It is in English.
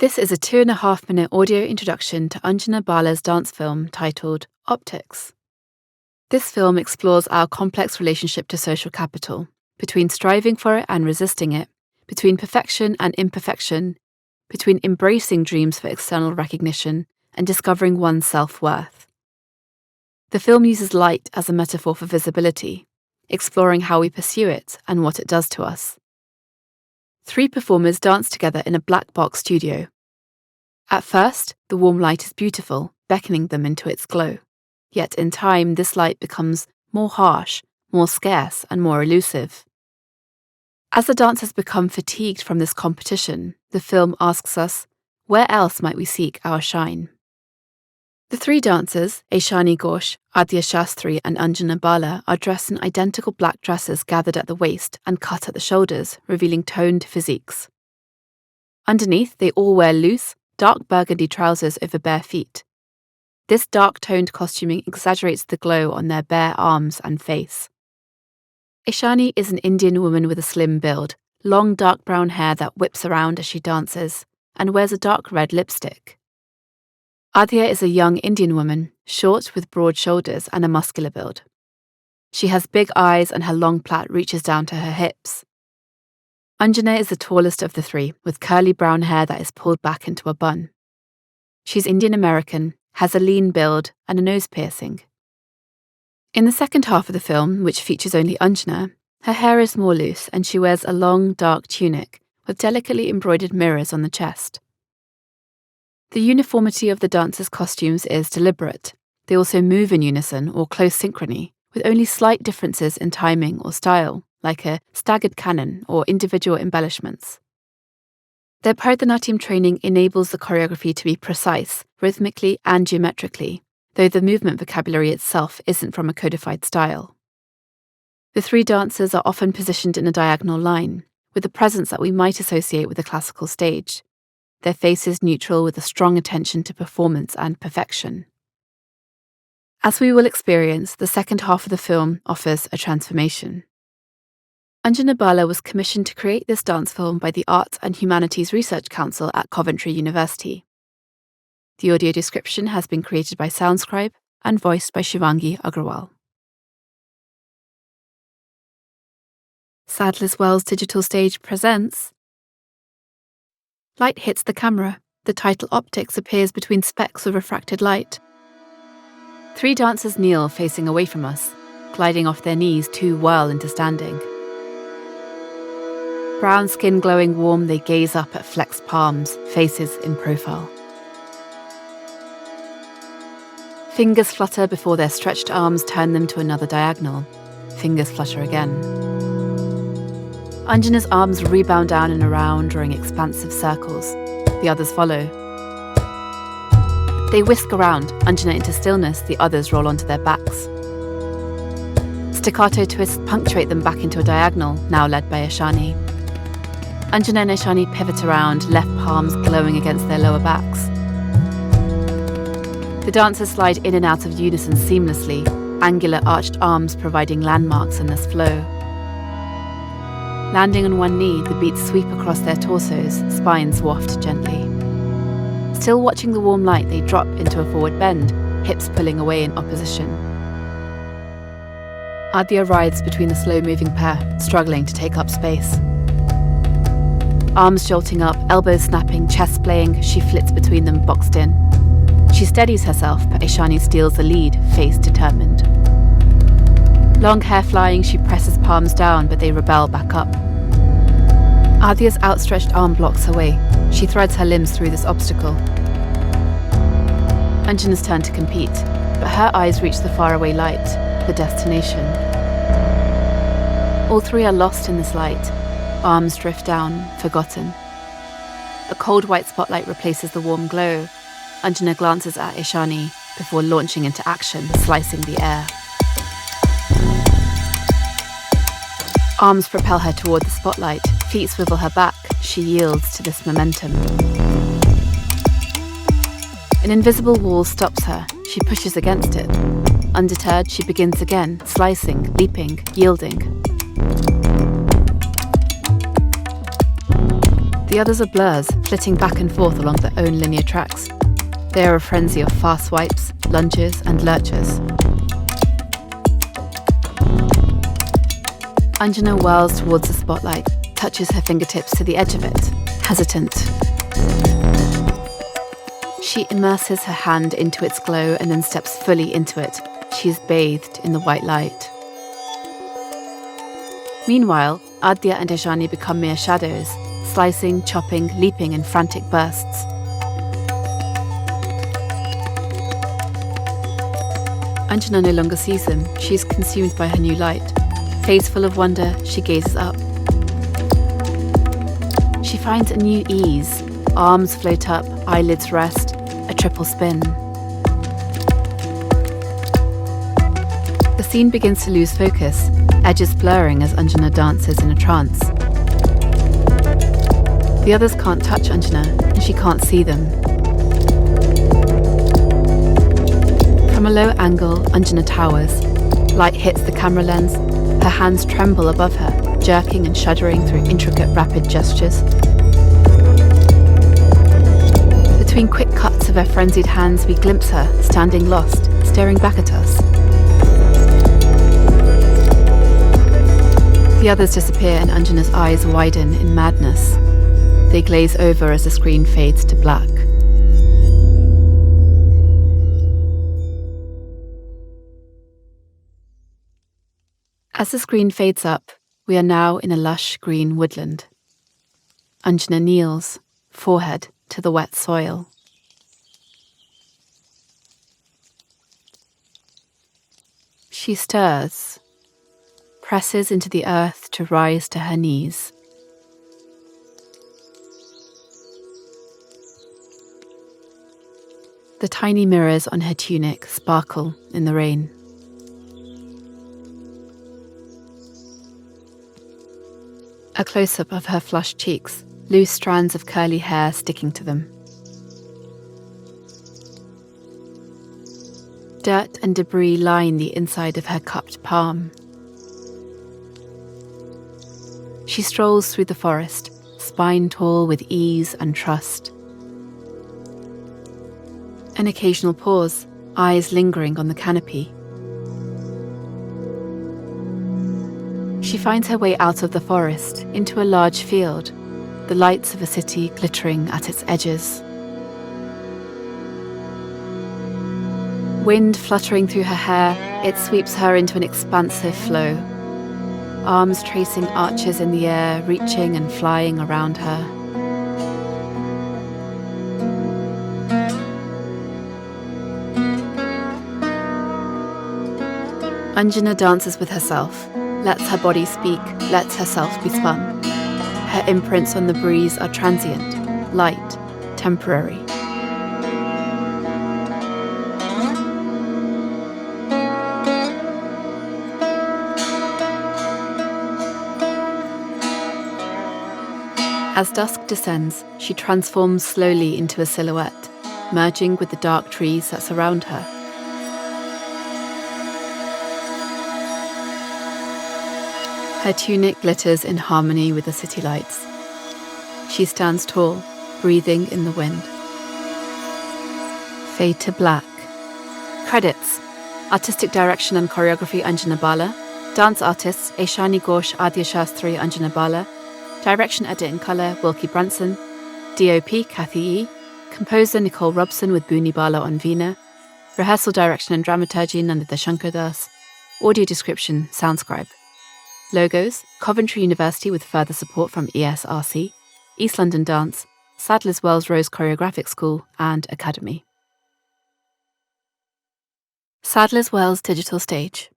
This is a 2.5-minute audio introduction to Anjana Bala's dance film titled Optics. This film explores our complex relationship to social capital, between striving for it and resisting it, between perfection and imperfection, between embracing dreams for external recognition and discovering one's self-worth. The film uses light as a metaphor for visibility, exploring how we pursue it and what it does to us. 3 performers dance together in a black box studio. At first, the warm light is beautiful, beckoning them into its glow. Yet in time, this light becomes more harsh, more scarce, and more elusive. As the dancers become fatigued from this competition, the film asks us, where else might we seek our shine? The 3 dancers, Aishani Ghosh, Adya Shastri, and Anjana Bala, are dressed in identical black dresses gathered at the waist and cut at the shoulders, revealing toned physiques. Underneath, they all wear loose, dark burgundy trousers over bare feet. This dark-toned costuming exaggerates the glow on their bare arms and face. Aishani is an Indian woman with a slim build, long dark brown hair that whips around as she dances, and wears a dark red lipstick. Adya is a young Indian woman, short with broad shoulders and a muscular build. She has big eyes and her long plait reaches down to her hips. Anjana is the tallest of the 3, with curly brown hair that is pulled back into a bun. She's Indian-American, has a lean build and a nose piercing. In the second half of the film, which features only Anjana, her hair is more loose and she wears a long, dark tunic with delicately embroidered mirrors on the chest. The uniformity of the dancers' costumes is deliberate. They also move in unison or close synchrony, with only slight differences in timing or style, like a staggered canon or individual embellishments. Their Bharatanatyam training enables the choreography to be precise, rhythmically and geometrically, though the movement vocabulary itself isn't from a codified style. The 3 dancers are often positioned in a diagonal line, with the presence that we might associate with a classical stage, their faces neutral with a strong attention to performance and perfection. As we will experience, the second half of the film offers a transformation. Anjana Bala was commissioned to create this dance film by the Arts and Humanities Research Council at Coventry University. The audio description has been created by Soundscribe and voiced by Shivangi Agrawal. SADLER'S Digital Stage presents. Light hits the camera. The title Optics appears between specks of refracted light. 3 dancers kneel facing away from us, gliding off their knees to whirl into standing. Brown skin glowing warm, they gaze up at flexed palms, faces in profile. Fingers flutter before their stretched arms turn them to another diagonal. Fingers flutter again. Anjana's arms rebound down and around, drawing expansive circles. The others follow. They whisk around, Anjana into stillness, the others roll onto their backs. Staccato twists punctuate them back into a diagonal, now led by Aishani. Anjana and Aishani pivot around, left palms glowing against their lower backs. The dancers slide in and out of unison seamlessly, angular arched arms providing landmarks in this flow. Landing on one knee, the beats sweep across their torsos, spines waft gently. Still watching the warm light, they drop into a forward bend, hips pulling away in opposition. Adya rides between the slow-moving pair, struggling to take up space. Arms jolting up, elbows snapping, chest playing, she flits between them, boxed in. She steadies herself, but Aishani steals the lead, face determined. Long hair flying, she presses palms down, but they rebel back up. Adya's outstretched arm blocks her way. She threads her limbs through this obstacle. Anjana's turn to compete, but her eyes reach the faraway light, the destination. All 3 are lost in this light. Arms drift down, forgotten. A cold white spotlight replaces the warm glow. Anjana glances at Aishani before launching into action, slicing the air. Arms propel her toward the spotlight, feet swivel her back, she yields to this momentum. An invisible wall stops her, she pushes against it. Undeterred, she begins again, slicing, leaping, yielding. The others are blurs, flitting back and forth along their own linear tracks. They are a frenzy of fast swipes, lunges, and lurches. Anjana whirls towards the spotlight, touches her fingertips to the edge of it, hesitant. She immerses her hand into its glow and then steps fully into it. She is bathed in the white light. Meanwhile, Adya and Eshani become mere shadows, slicing, chopping, leaping in frantic bursts. Anjana no longer sees them. She is consumed by her new light. Face full of wonder, she gazes up. She finds a new ease. Arms float up, eyelids rest, a triple spin. The scene begins to lose focus, edges blurring as Anjana dances in a trance. The others can't touch Anjana, and she can't see them. From a low angle, Anjana towers. Light hits the camera lens. Her hands tremble above her, jerking and shuddering through intricate, rapid gestures. Between quick cuts of her frenzied hands, we glimpse her, standing lost, staring back at us. The others disappear and Anjana's eyes widen in madness. They glaze over as the screen fades to black. As the screen fades up, we are now in a lush green woodland. Anjana kneels, forehead to the wet soil. She stirs, presses into the earth to rise to her knees. The tiny mirrors on her tunic sparkle in the rain. A close-up of her flushed cheeks, loose strands of curly hair sticking to them. Dirt and debris line the inside of her cupped palm. She strolls through the forest, spine tall with ease and trust. An occasional pause, eyes lingering on the canopy. She finds her way out of the forest, into a large field, the lights of a city glittering at its edges. Wind fluttering through her hair, it sweeps her into an expansive flow. Arms tracing arches in the air, reaching and flying around her. Anjana dances with herself, lets her body speak, lets herself be spun. Her imprints on the breeze are transient, light, temporary. As dusk descends, she transforms slowly into a silhouette, merging with the dark trees that surround her. Her tunic glitters in harmony with the city lights. She stands tall, breathing in the wind. Fade to black. Credits: Artistic direction and choreography Anjana Bala. Dance artists Eshani Ghosh, Adya Shastri, Anjana Bala. Direction, edit and colour Wilkie Brunson. DOP Kathy E. Composer Nicole Robson with Booni Bala on Veena. Rehearsal direction and dramaturgy Nandita Shankardas. Audio description Soundscribe. Logos, Coventry University with further support from ESRC, East London Dance, SADLER'S Rose Choreographic School and Academy. SADLER'S Digital Stage.